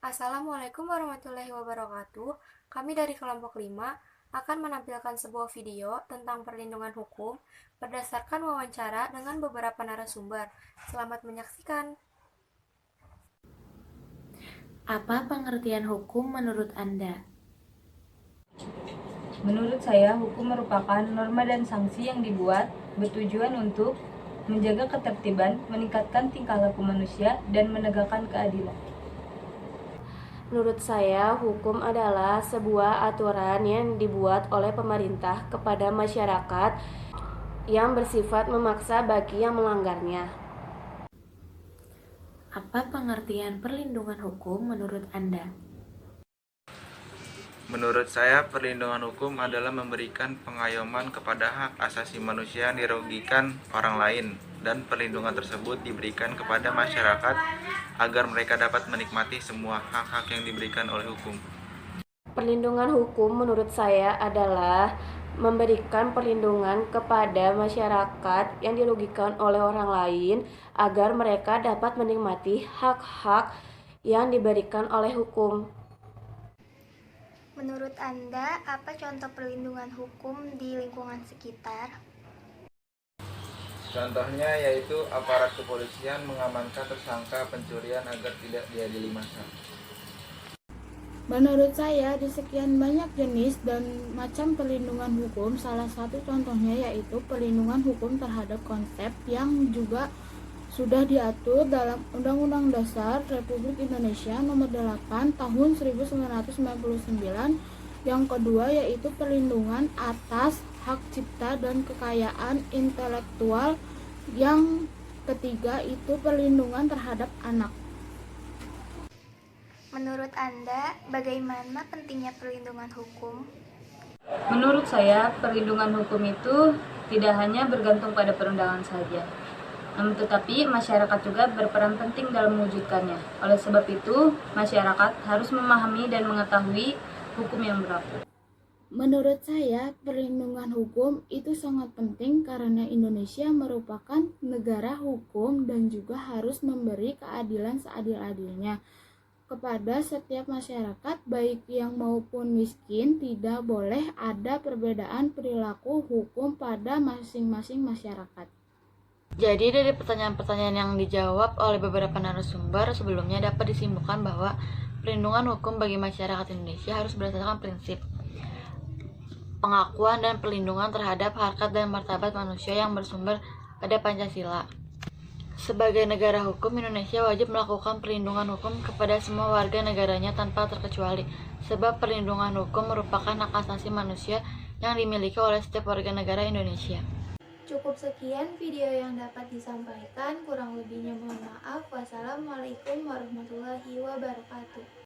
Assalamualaikum warahmatullahi wabarakatuh. Kami dari kelompok 5 akan menampilkan sebuah video tentang perlindungan hukum berdasarkan wawancara dengan beberapa narasumber. Selamat menyaksikan. Apa pengertian hukum menurut Anda? Menurut saya, hukum merupakan norma dan sanksi yang dibuat bertujuan untuk menjaga ketertiban, meningkatkan tingkah laku manusia, dan menegakkan keadilan. Menurut saya, hukum adalah sebuah aturan yang dibuat oleh pemerintah kepada masyarakat yang bersifat memaksa bagi yang melanggarnya. Apa pengertian perlindungan hukum menurut Anda? Menurut saya, perlindungan hukum adalah memberikan pengayoman kepada hak asasi manusia yang dirugikan orang lain, dan perlindungan tersebut diberikan kepada masyarakat agar mereka dapat menikmati semua hak-hak yang diberikan oleh hukum. Perlindungan hukum menurut saya adalah memberikan perlindungan kepada masyarakat yang dirugikan oleh orang lain agar mereka dapat menikmati hak-hak yang diberikan oleh hukum. Menurut Anda, apa contoh perlindungan hukum di lingkungan sekitar? Contohnya yaitu aparat kepolisian mengamankan tersangka pencurian agar tidak diadili massa. Menurut saya, di sekian banyak jenis dan macam perlindungan hukum, salah satu contohnya yaitu perlindungan hukum terhadap konsep yang juga sudah diatur dalam Undang-Undang Dasar Republik Indonesia Nomor 8 Tahun 1999. Yang kedua yaitu perlindungan atas hak cipta dan kekayaan intelektual. Yang ketiga itu perlindungan terhadap anak. Menurut Anda, bagaimana pentingnya perlindungan hukum? Menurut saya, perlindungan hukum itu tidak hanya bergantung pada perundangan saja, namun tetapi masyarakat juga berperan penting dalam mewujudkannya. Oleh sebab itu, masyarakat harus memahami dan mengetahui hukum yang berlaku. Menurut saya, perlindungan hukum itu sangat penting karena Indonesia merupakan negara hukum dan juga harus memberi keadilan seadil-adilnya kepada setiap masyarakat, baik yang maupun miskin. Tidak boleh ada perbedaan perilaku hukum pada masing-masing masyarakat. Jadi dari pertanyaan-pertanyaan yang dijawab oleh beberapa narasumber sebelumnya dapat disimpulkan bahwa perlindungan hukum bagi masyarakat Indonesia harus berdasarkan prinsip pengakuan dan perlindungan terhadap harkat dan martabat manusia yang bersumber pada Pancasila. Sebagai negara hukum, Indonesia wajib melakukan perlindungan hukum kepada semua warga negaranya tanpa terkecuali, sebab perlindungan hukum merupakan hak asasi manusia yang dimiliki oleh setiap warga negara Indonesia. Cukup sekian video yang dapat disampaikan, kurang lebihnya mohon maaf. Wassalamualaikum warahmatullahi wabarakatuh.